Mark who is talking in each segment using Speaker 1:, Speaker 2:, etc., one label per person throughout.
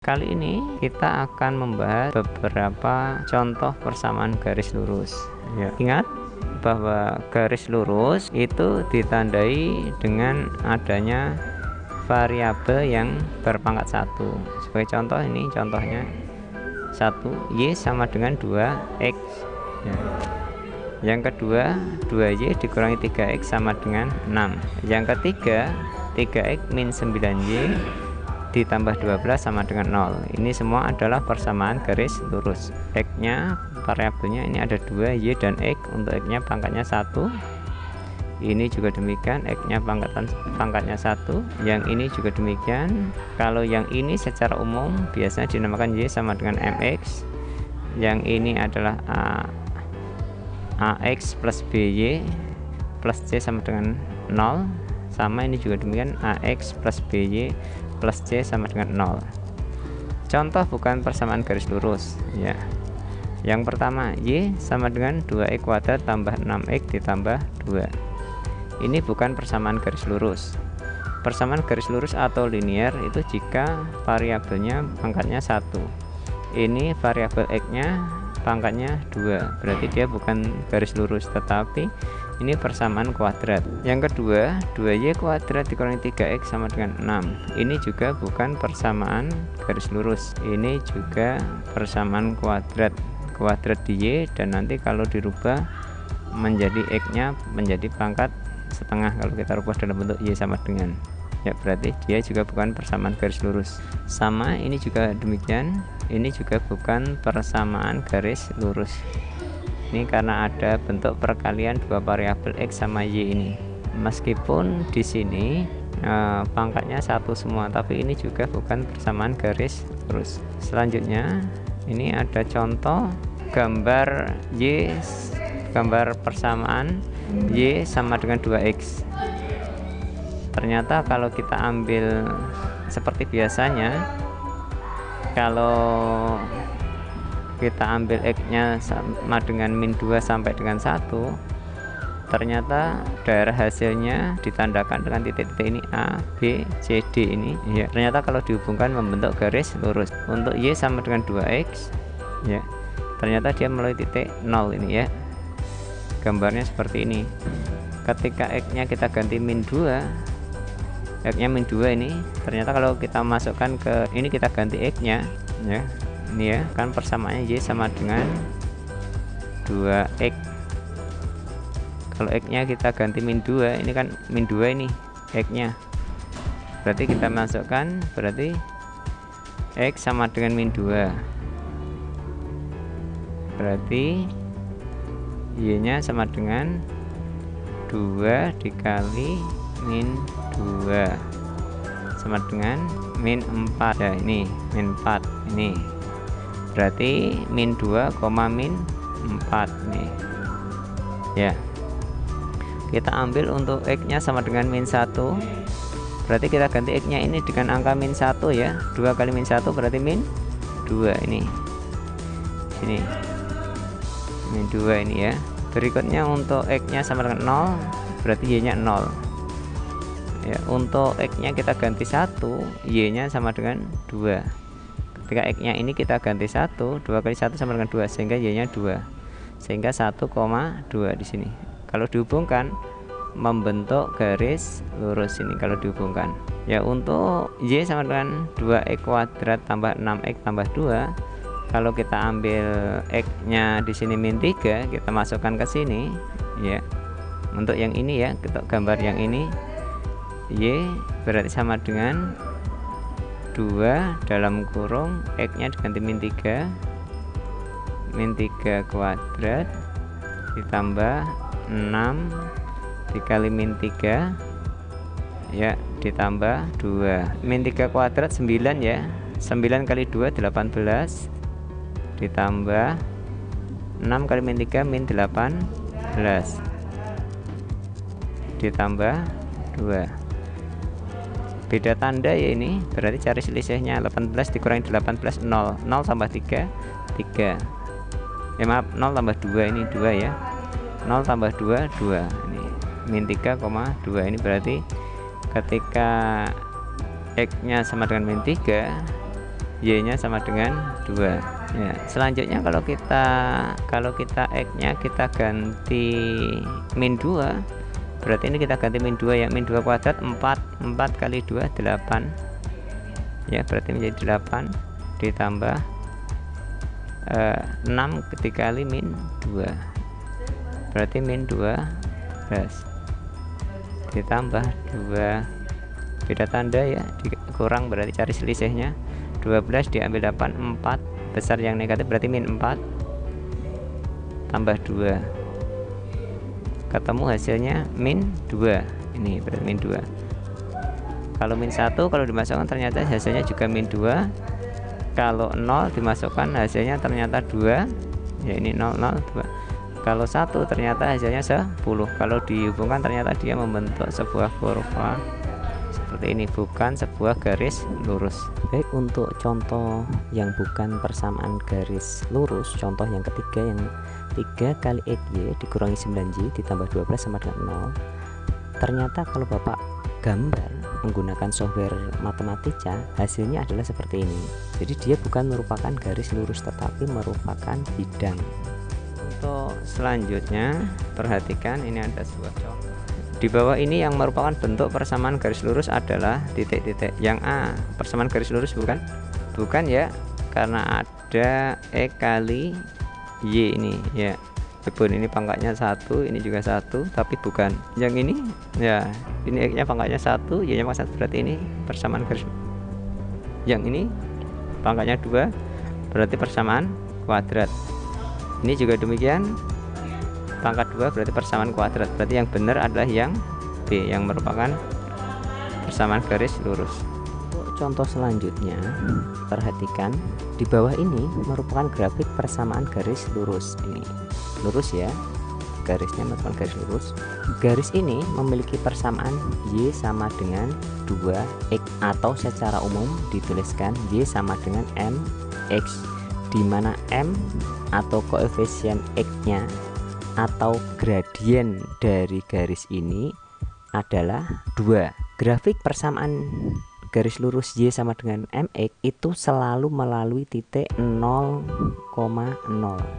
Speaker 1: Kali ini kita akan membahas beberapa contoh persamaan garis lurus ya. Ingat bahwa garis lurus itu ditandai dengan adanya variabel yang berpangkat 1. Sebagai contoh, ini contohnya 1, Y sama dengan 2X ya. Yang kedua, 2Y dikurangi 3X sama dengan 6. Yang ketiga, 3X min 9Y ditambah 12 sama dengan 0. Ini semua adalah persamaan garis lurus. X nya variabelnya ini ada 2, Y dan X. Untuk X nya pangkatnya 1. Ini juga demikian, X nya pangkatnya 1. Yang ini juga demikian. Kalau yang ini secara umum biasanya dinamakan Y sama dengan MX. Yang ini adalah AX plus BY plus C sama dengan 0. Sama ini juga demikian, AX plus BY plus C sama dengan 0. Contoh bukan persamaan garis lurus ya. Yang pertama, Y sama dengan 2X kuadrat tambah 6X ditambah 2. Ini bukan persamaan garis lurus. Persamaan garis lurus atau linear itu jika variabelnya pangkatnya 1. Ini variabel X nya pangkatnya 2, berarti dia bukan garis lurus, tetapi ini persamaan kuadrat. Yang kedua, 2Y kuadrat dikurangi 3X sama dengan 6. Ini juga bukan persamaan garis lurus. Ini juga persamaan kuadrat. Kuadrat di Y dan nanti kalau dirubah menjadi X nya menjadi pangkat setengah kalau kita rubah dalam bentuk Y sama dengan. Ya, berarti dia juga bukan persamaan garis lurus. Sama ini juga demikian. Ini juga bukan persamaan garis lurus. Ini karena ada bentuk perkalian dua variabel X sama Y ini. Meskipun di sini pangkatnya 1 semua, tapi ini juga bukan persamaan garis lurus. Selanjutnya ini ada contoh gambar Y, gambar persamaan Y sama dengan 2X. Ternyata kalau kita ambil seperti biasanya, kalau kita ambil X nya sama dengan min 2 sampai dengan 1, ternyata daerah hasilnya ditandakan dengan titik-titik ini A, B, C, D ini ya. Ternyata kalau dihubungkan membentuk garis lurus. Untuk Y sama dengan 2X ya, ternyata dia melalui titik 0 ini ya. Gambarnya seperti ini. Ketika X nya kita ganti min 2, X nya min 2 ini, ternyata kalau kita masukkan ke ini, kita ganti X nya ya, ini ya kan persamaannya Y sama dengan 2X. Kalau X nya kita ganti min 2, ini kan min 2 ini X nya, berarti kita masukkan, berarti X sama dengan min 2, berarti Y nya sama dengan 2 dikali min 2 sama dengan min 4 ya. Ini min 4 ini, berarti min 2, min 4 nih ya. Kita ambil untuk X nya sama dengan min 1, berarti kita ganti X nya ini dengan angka min 1 ya. 2 kali min 1 berarti min 2 ini min 2 ini ya. Berikutnya untuk X nya sama dengan 0, berarti Y nya 0 ya. Untuk X nya kita ganti 1, Y nya sama dengan 2. Ketika X nya ini kita ganti 1, 2 kali 1 sama dengan 2, sehingga Y nya 2, sehingga 1,2 di sini. Kalau dihubungkan membentuk garis lurus ini kalau dihubungkan ya. Untuk Y sama dengan 2X kuadrat tambah 6X tambah 2, kalau kita ambil X nya di sini min 3, kita masukkan ke sini ya. Untuk yang ini ya, kita gambar yang ini, Y berarti sama dengan 2 dalam kurung X nya diganti min 3 kuadrat ditambah 6 dikali min 3 ya, ditambah 2. Min 3 kuadrat 9 ya, 9 kali 2 18 ditambah 6 kali min 3 min 18 ditambah 2. Beda tanda ya ini, berarti cari selisihnya. 18 dikurangi 18, 0 tambah 3 maaf, 0 tambah 2 ini 2 ya. 0 tambah 2 ini min 3,2. Ini berarti ketika X nya sama dengan min 3, Y-nya sama dengan 2 ya. Selanjutnya kalau kita X-nya kita ganti min 2, berarti ini kita ganti min 2 ya. Min 2 kuadrat 4 kali 2 8 ya, berarti menjadi 8 ditambah 6 dikali min 2, berarti min 12 ditambah 2, beda tanda ya, dikurang berarti cari selisihnya. 12 diambil 8, 4 besar yang negatif berarti min 4 tambah 2, ketemu hasilnya min 2. Ini berarti min 2. Kalau min 1 kalau dimasukkan ternyata hasilnya juga min 2. Kalau 0 dimasukkan hasilnya ternyata 2 ya, ini 0 0 2. Kalau 1 ternyata hasilnya 10. Kalau dihubungkan ternyata dia membentuk sebuah kurva seperti ini, bukan sebuah garis lurus. Baik, untuk contoh yang bukan persamaan garis lurus, contoh yang ketiga, yang 3 kali XY dikurangi 9Y ditambah 12 sama dengan 0. Ternyata kalau Bapak gambar menggunakan software Matematika, hasilnya adalah seperti ini. Jadi dia bukan merupakan garis lurus tetapi merupakan bidang. Untuk selanjutnya perhatikan, ini ada sebuah contoh. Di bawah ini yang merupakan bentuk persamaan garis lurus adalah titik-titik. Yang A persamaan garis lurus bukan? Bukan ya, karena ada X kali Y ini ya. Betul, ini pangkatnya 1, ini juga 1, tapi bukan. Yang ini ya, ini X nya pangkatnya 1, Y nya pangkat 1, berarti ini persamaan garis. Yang ini pangkatnya 2, berarti persamaan kuadrat. Ini juga demikian, pangkat 2 berarti persamaan kuadrat. Berarti yang benar adalah yang B, yang merupakan persamaan garis lurus. Untuk contoh selanjutnya, perhatikan di bawah ini merupakan grafik persamaan garis lurus. Ini lurus ya, garisnya merupakan garis lurus. Garis ini memiliki persamaan Y sama dengan 2X, atau secara umum dituliskan Y sama dengan MX, di mana M atau koefisien X-nya atau gradien dari garis ini adalah 2. Grafik persamaan garis lurus Y sama dengan MX itu selalu melalui titik 0,0.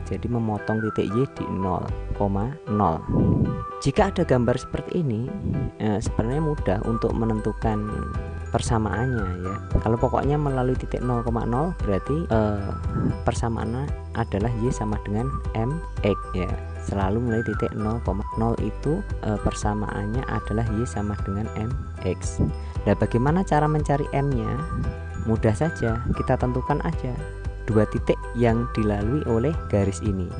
Speaker 1: Jadi memotong titik Y di 0,0. Jika ada gambar seperti ini, sebenarnya mudah untuk menentukan persamaannya ya. Kalau pokoknya melalui titik 0,0 berarti persamaannya adalah Y sama dengan MX ya. Selalu mulai titik 0,0 itu persamaannya adalah Y sama dengan MX. Nah, bagaimana cara mencari M-nya? Mudah saja, kita tentukan aja 2 titik yang dilalui oleh garis ini.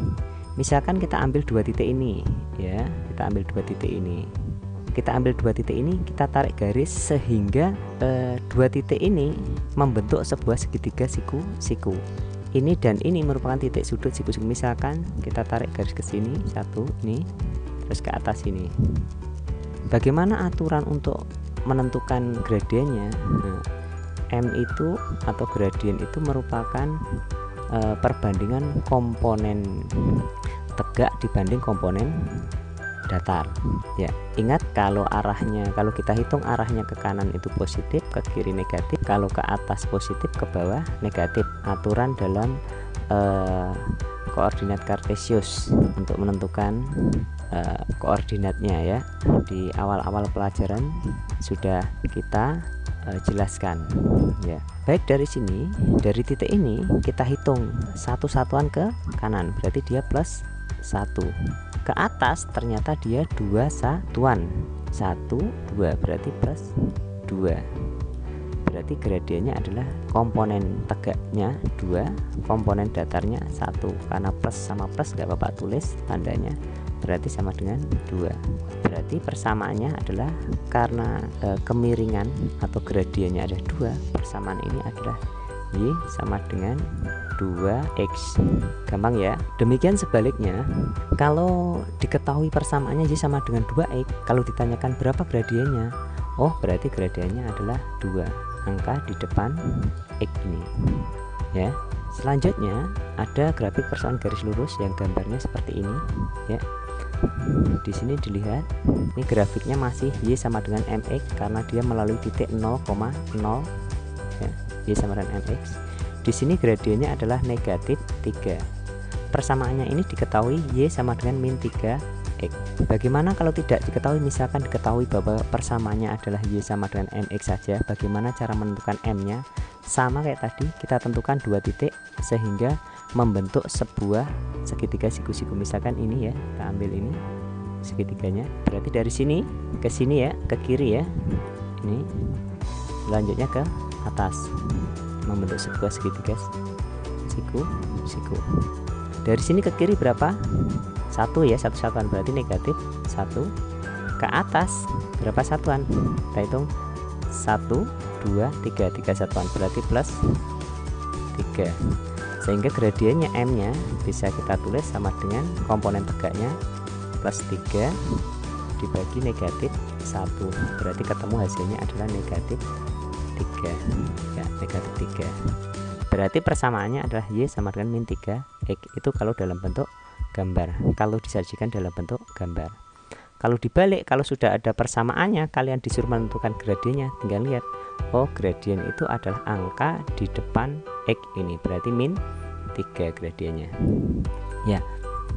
Speaker 1: Misalkan kita ambil 2 titik ini ya, kita ambil 2 titik ini. Kita ambil 2 titik ini, kita tarik garis sehingga 2 titik ini membentuk sebuah segitiga siku-siku. Ini dan ini merupakan titik sudut siku-siku. Misalkan kita tarik garis ke sini, 1 ini, terus ke atas ini. Bagaimana aturan untuk menentukan gradiennya? Nah, M itu atau gradien itu merupakan perbandingan komponen tegak dibanding komponen datar ya. Ingat, kalau kita hitung arahnya ke kanan itu positif, ke kiri negatif, kalau ke atas positif, ke bawah negatif. Aturan dalam koordinat kartesius untuk menentukan koordinatnya ya, di awal-awal pelajaran sudah kita jelaskan ya. Baik, dari sini, dari titik ini kita hitung satu satuan ke kanan, berarti dia plus 1. Ke atas ternyata dia 2 satuan, 1 2 berarti plus 2. Berarti gradiennya adalah komponen tegaknya 2, komponen datarnya 1. Karena plus sama plus gak apa-apa tulis tandanya, berarti sama dengan 2. Berarti persamaannya adalah karena kemiringan atau gradiennya ada 2, persamaan ini adalah Y sama dengan 2X. Gampang ya. Demikian sebaliknya, kalau diketahui persamaannya Y sama dengan 2X, kalau ditanyakan berapa gradiennya, oh berarti gradiennya adalah 2, angka di depan X ini ya. Selanjutnya ada grafik persamaan garis lurus yang gambarnya seperti ini ya. Di sini dilihat, ini grafiknya masih Y sama dengan MX karena dia melalui titik 0,0 ya. Y sama dengan MX. Di sini gradiennya adalah negatif 3. Persamaannya ini diketahui Y sama dengan min 3X. Bagaimana kalau tidak diketahui? Misalkan diketahui bahwa persamaannya adalah Y sama dengan MX saja. Bagaimana cara menentukan M-nya? Sama kayak tadi, kita tentukan 2 titik sehingga membentuk sebuah segitiga siku-siku. Misalkan ini ya, kita ambil ini segitiganya. Berarti dari sini ke sini ya, ke kiri ya. Ini selanjutnya ke atas, membentuk sebuah segitiga siku. Dari sini ke kiri berapa? 1 ya, satu satuan, berarti negatif 1. Ke atas berapa satuan? Kita hitung 1, 2, 3 satuan, berarti plus 3. Sehingga gradiennya M nya bisa kita tulis sama dengan komponen tegaknya plus 3 dibagi negatif 1, berarti ketemu hasilnya adalah negatif 3 ya, negatif 3. Berarti persamaannya adalah Y sama dengan min 3X. Itu kalau dalam bentuk gambar, kalau disajikan dalam bentuk gambar. Kalau dibalik, kalau sudah ada persamaannya, kalian disuruh menentukan gradiennya, tinggal lihat, oh gradien itu adalah angka di depan X ini, berarti min 3 gradiennya ya.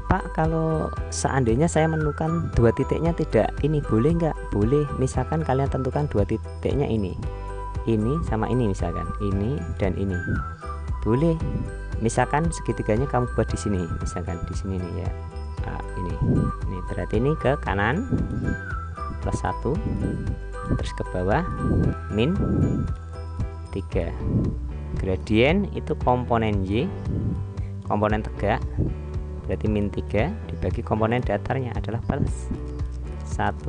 Speaker 1: Pak, kalau seandainya saya menentukan 2 titiknya tidak ini, boleh nggak? Boleh. Misalkan kalian tentukan 2 titiknya ini sama ini, misalkan ini dan ini, boleh. Misalkan segitiganya kamu buat di sini, misalkan di sini nih ya, ini berarti ini ke kanan plus 1, terus ke bawah min 3. Gradien itu komponen Y, komponen tegak, berarti min 3 dibagi komponen datarnya adalah plus 1,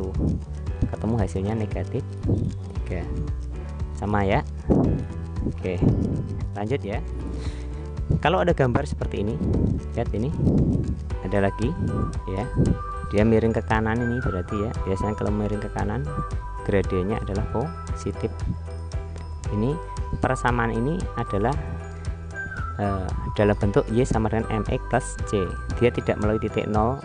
Speaker 1: ketemu hasilnya negatif 3. Sama ya. Oke, lanjut ya. Kalau ada gambar seperti ini, lihat ini ada lagi ya, dia miring ke kanan, ini berarti ya, biasanya kalau miring ke kanan gradiennya adalah positif. Ini persamaan ini adalah dalam bentuk Y sama dengan MX plus C. Dia tidak melalui titik 0,0.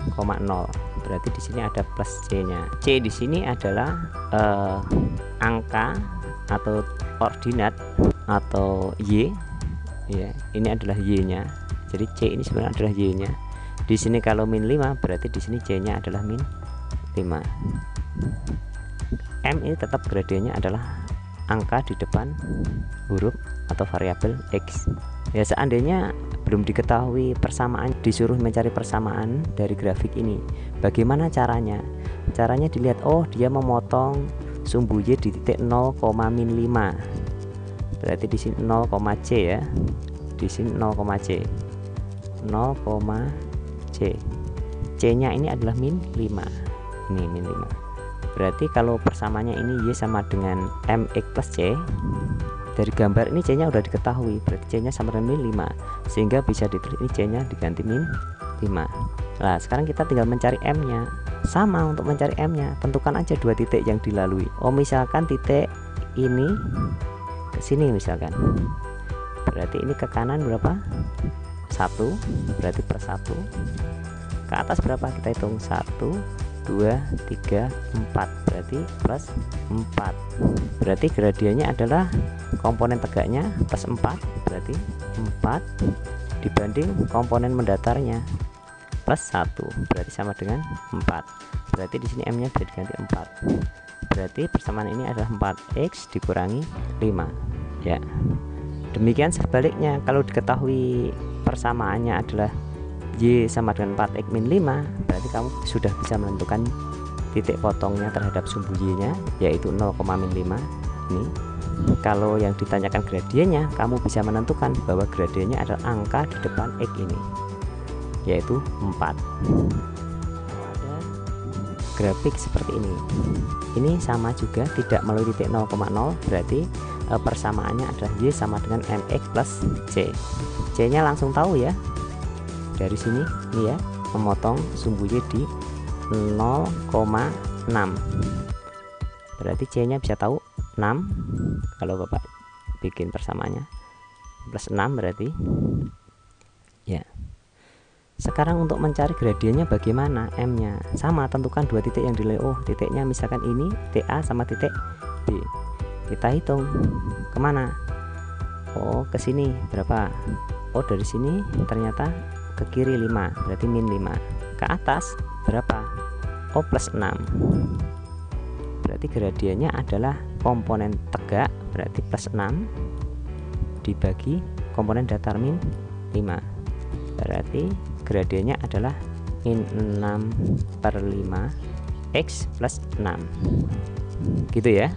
Speaker 1: Berarti di sini ada plus C-nya. C di sini adalah angka atau koordinat atau Y ya. Ini adalah Y-nya. Jadi C ini sebenarnya adalah Y-nya. Di sini kalau min 5, berarti di sini C-nya adalah min 5. M ini tetap gradiennya adalah angka di depan huruf atau variabel X. Ya, seandainya belum diketahui persamaan, disuruh mencari persamaan dari grafik ini, bagaimana caranya? Caranya dilihat, oh dia memotong sumbu Y di titik 0, min 5. Berarti di sini 0, C ya. Di sini 0, C. 0, C. C-nya ini adalah min 5. Ini min 5. Berarti kalau persamaannya ini Y sama dengan MX plus C, dari gambar ini C-nya udah diketahui, berarti C-nya sama dengan min 5, sehingga bisa ditulis ini C-nya diganti min 5. Nah, sekarang kita tinggal mencari M-nya. Sama, untuk mencari M-nya, tentukan aja 2 titik yang dilalui. Oh, misalkan titik ini ke sini misalkan. Berarti ini ke kanan berapa? 1, berarti per 1. Ke atas berapa? Kita hitung 1, 2, 3, 4, berarti plus 4. Berarti gradiennya adalah komponen tegaknya plus 4, berarti 4 dibanding komponen mendatarnya plus 1, berarti sama dengan 4. Berarti di sini M-nya bisa diganti 4. Berarti persamaan ini adalah 4X dikurangi 5 ya. Demikian sebaliknya, kalau diketahui persamaannya adalah Y sama dengan 4X min 5, berarti kamu sudah bisa menentukan titik potongnya terhadap sumbu Y nya, yaitu 0, min 5 ini. Kalau yang ditanyakan gradiennya, kamu bisa menentukan bahwa gradiennya adalah angka di depan X ini, yaitu 4. Ada grafik seperti ini sama juga, tidak melalui titik 0,0, berarti persamaannya adalah Y sama dengan MX plus C. C nya langsung tahu ya, dari sini ini ya, memotong sumbu Y di 0,6, berarti C nya bisa tahu 6 kalau Bapak bikin persamaannya, plus 6 berarti ya. Sekarang untuk mencari gradiennya bagaimana? M nya sama, tentukan 2 titik yang dilai. Oh, titiknya misalkan ini titik A sama titik B, kita hitung kemana? Oh, ke sini berapa? Oh, dari sini ternyata ke kiri 5, berarti min 5. Ke atas berapa? Oh, plus 6. Berarti gradiennya adalah komponen tegak, berarti plus 6 dibagi komponen datar min 5. Berarti gradiennya adalah min 6/5 X plus 6. Gitu ya.